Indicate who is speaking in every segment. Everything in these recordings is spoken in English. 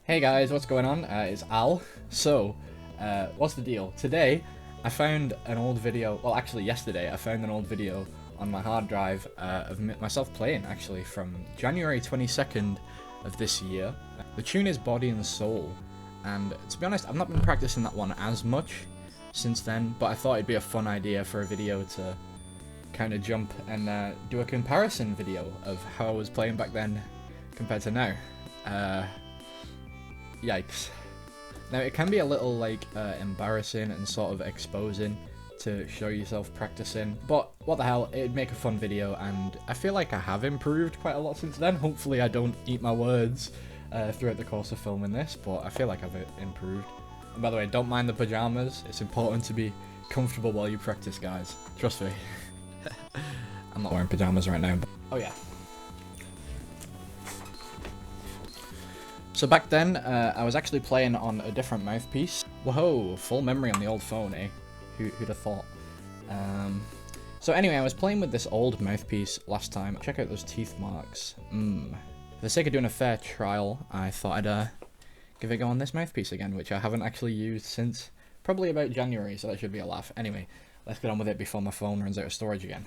Speaker 1: Hey guys, what's going on? It's Al. So, what's the deal? Today, I found an old video, well actually yesterday, I found an old video on my hard drive of myself playing actually from January 22nd of this year. The tune is Body and Soul, and to be honest, I've not been practicing that one as much since then, but I thought it'd be a fun idea for a video to kind of jump and do a comparison video of how I was playing back then compared to now. Yikes. Now it can be a little like embarrassing and sort of exposing to show yourself practicing, but what the hell, it'd make a fun video, and I feel like I have improved quite a lot since then. Hopefully I don't eat my words throughout the course of filming this, but I feel like I've improved. And by the way, don't mind the pajamas, it's important to be comfortable while you practice, guys. Trust me. I'm not wearing pajamas right now, but oh yeah. So back then, I was actually playing on a different mouthpiece. Whoa, full memory on the old phone, eh? Who'd have thought? So anyway, I was playing with this old mouthpiece last time. Check out those teeth marks. For the sake of doing a fair trial, I thought I'd give it a go on this mouthpiece again, which I haven't actually used since probably about January, so that should be a laugh. Anyway, let's get on with it before my phone runs out of storage again.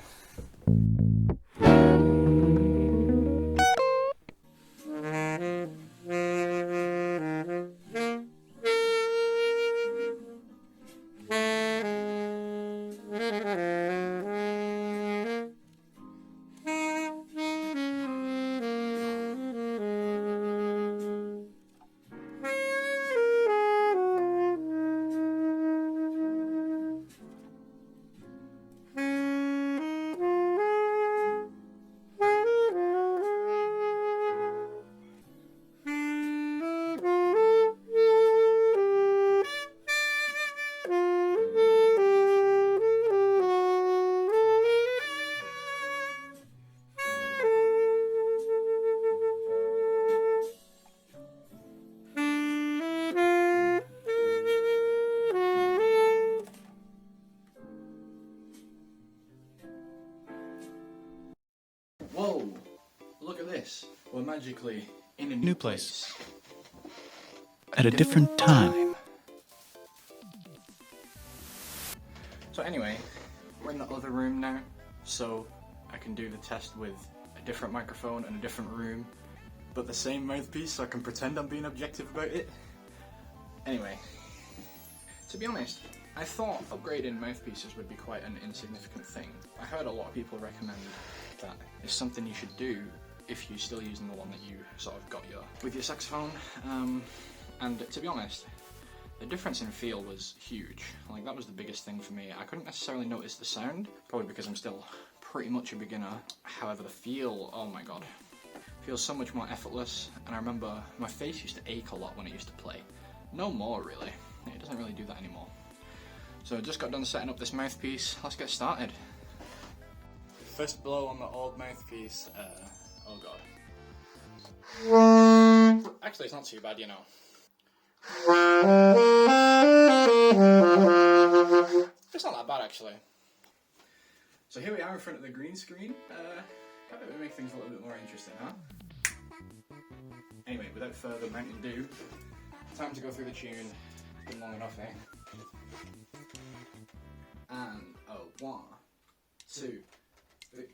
Speaker 1: Whoa! Look at this. We're magically in a new place.
Speaker 2: At a different time.
Speaker 1: So anyway, we're in the other room now, so I can do the test with a different microphone and a different room, but the same mouthpiece, so I can pretend I'm being objective about it. Anyway, to be honest, I thought upgrading mouthpieces would be quite an insignificant thing. I heard a lot of people recommend that it's something you should do if you're still using the one that you sort of got with your saxophone, and to be honest, the difference in feel was huge. Like, that was the biggest thing for me. I couldn't necessarily notice the sound, probably because I'm still pretty much a beginner. However, the feel, oh my god, feels so much more effortless, and I remember my face used to ache a lot when I used to play. No more really, it doesn't really do that anymore. So I just got done setting up this mouthpiece, let's get started. First blow on the old mouthpiece, oh god. Actually, it's not too bad, you know. It's not that bad, actually. So here we are in front of the green screen. Kind of make things a little bit more interesting, huh? Anyway, without further Mountain Dew, time to go through the tune. It's been long enough, eh? And, oh, 1, 2, 3.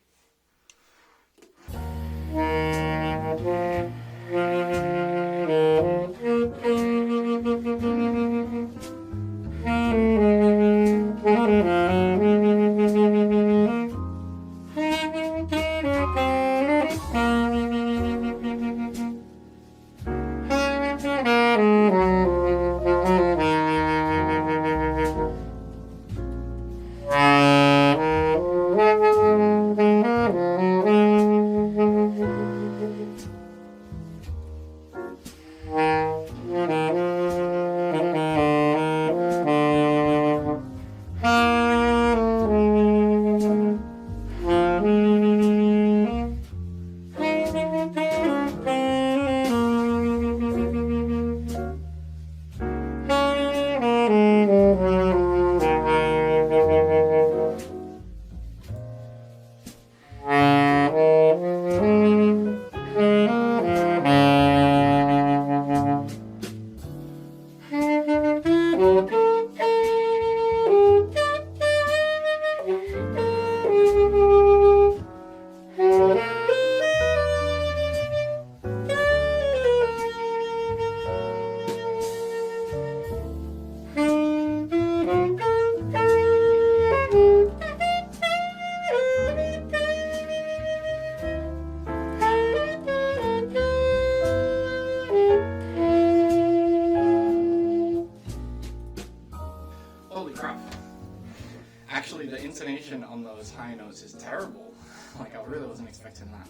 Speaker 1: honestly, the intonation on those high notes is terrible. Like, I really wasn't expecting that.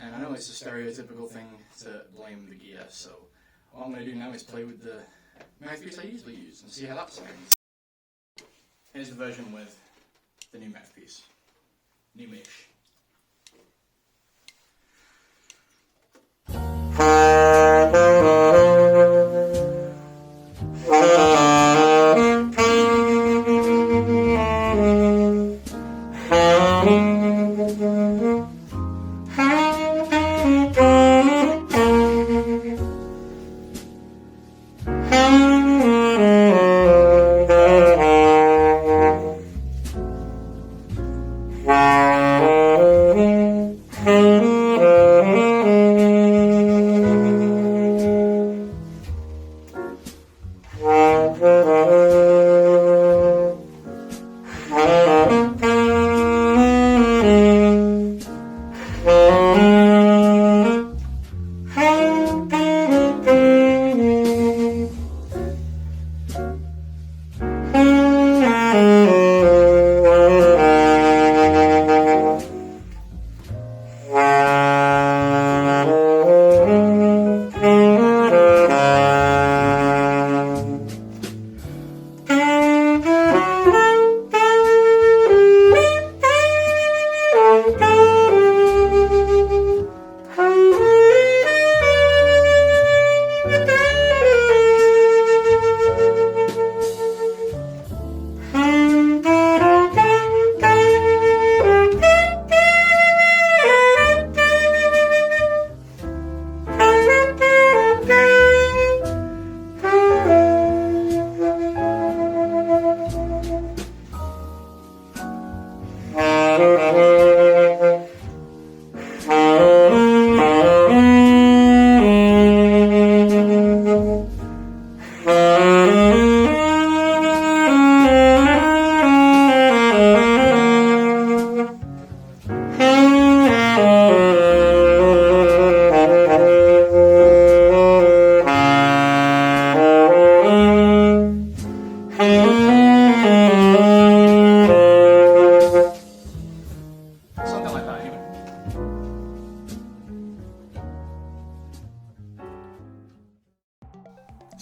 Speaker 1: And I know it's a stereotypical thing to blame the gear, so what I'm going to do now is play with the mouthpiece I usually use and see how that sounds. Here's the version with the new mouthpiece. New-ish.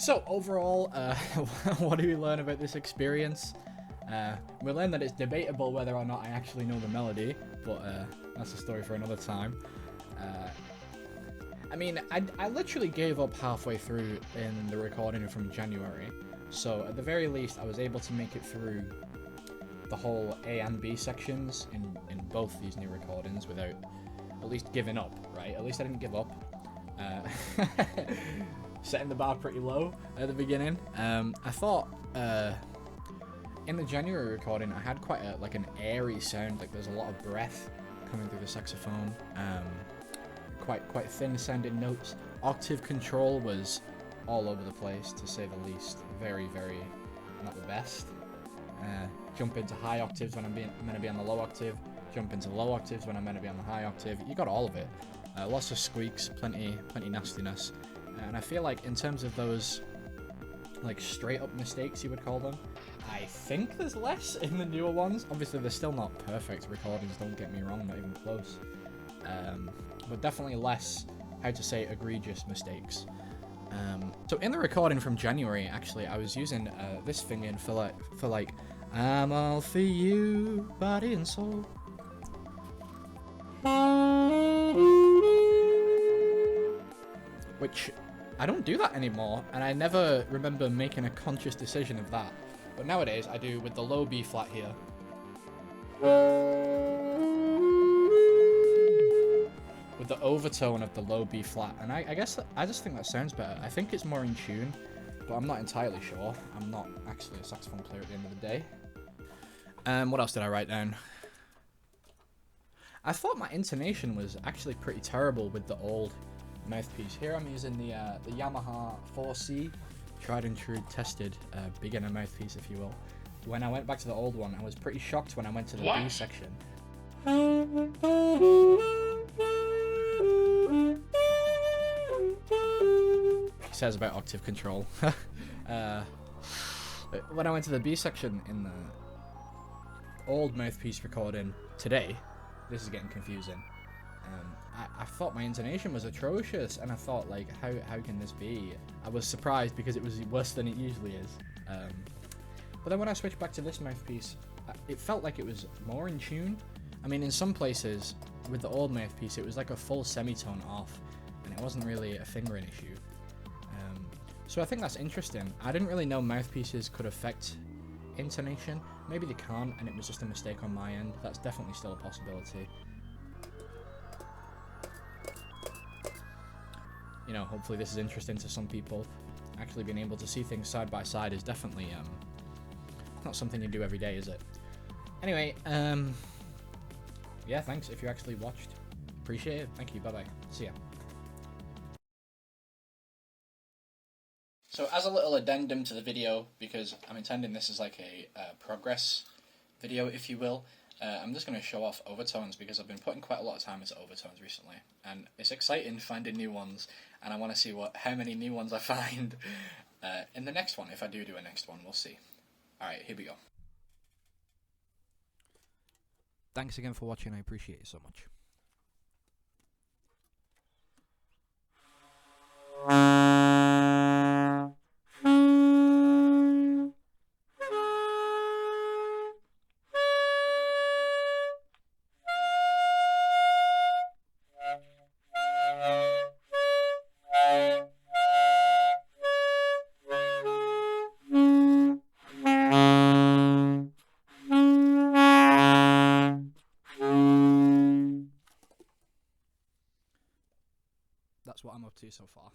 Speaker 1: So overall, what do we learn about this experience? We learned that it's debatable whether or not I actually know the melody, but that's a story for another time. I mean, I literally gave up halfway through in the recording from January, so at the very least I was able to make it through the whole A and B sections in both these new recordings without at least giving up, right? At least I didn't give up. Setting the bar pretty low at the beginning. I thought in the January recording I had quite an airy sound, like there's a lot of breath coming through the saxophone. Quite thin sounding notes. Octave control was all over the place, to say the least. Very, very not the best. Jump into high octaves when I'm meant to be on the low octave. Jump into low octaves when I'm meant to be on the high octave. You got all of it. Lots of squeaks, plenty nastiness. And I feel like in terms of those like straight up mistakes, you would call them, I think there's less in the newer ones. Obviously they're still not perfect recordings, don't get me wrong, not even close. But definitely less, how to say, egregious mistakes. So in the recording from January, actually, I was using this thing in for like I'm all for you, body and soul. Which I don't do that anymore, and I never remember making a conscious decision of that. But nowadays I do with the low B flat here. With the overtone of the low B flat, and I guess I just think that sounds better. I think it's more in tune, but I'm not entirely sure. I'm not actually a saxophone player at the end of the day. What else did I write down? I thought my intonation was actually pretty terrible with the old mouthpiece. Here I'm using the Yamaha 4C, tried and true, tested beginner mouthpiece, if you will. When I went back to the old one, I was pretty shocked when I went to the B section. He says about octave control. When I went to the B section in the old Mouthpiece recording today, this is getting confusing. I thought my intonation was atrocious, and I thought, like, how can this be? I was surprised because it was worse than it usually is. But then when I switched back to this Mouthpiece, it felt like it was more in tune. I mean, in some places with the old Mouthpiece, it was like a full semitone off, and it wasn't really a fingering issue. So I think that's interesting. I didn't really know mouthpieces could affect intonation. Maybe they can't, and it was just a mistake on my end. That's definitely still a possibility. You know, hopefully this is interesting to some people. Actually being able to see things side by side is definitely not something you do every day, is it? Anyway, yeah, thanks if you actually watched. Appreciate it. Thank you. Bye-bye. See ya. So as a little addendum to the video, because I'm intending this as like a progress video, if you will, I'm just going to show off overtones because I've been putting quite a lot of time into overtones recently, and it's exciting finding new ones, and I want to see how many new ones I find in the next one. If I do a next one, we'll see. Alright, here we go. Thanks again for watching, I appreciate it so much. That's what I'm up to so far.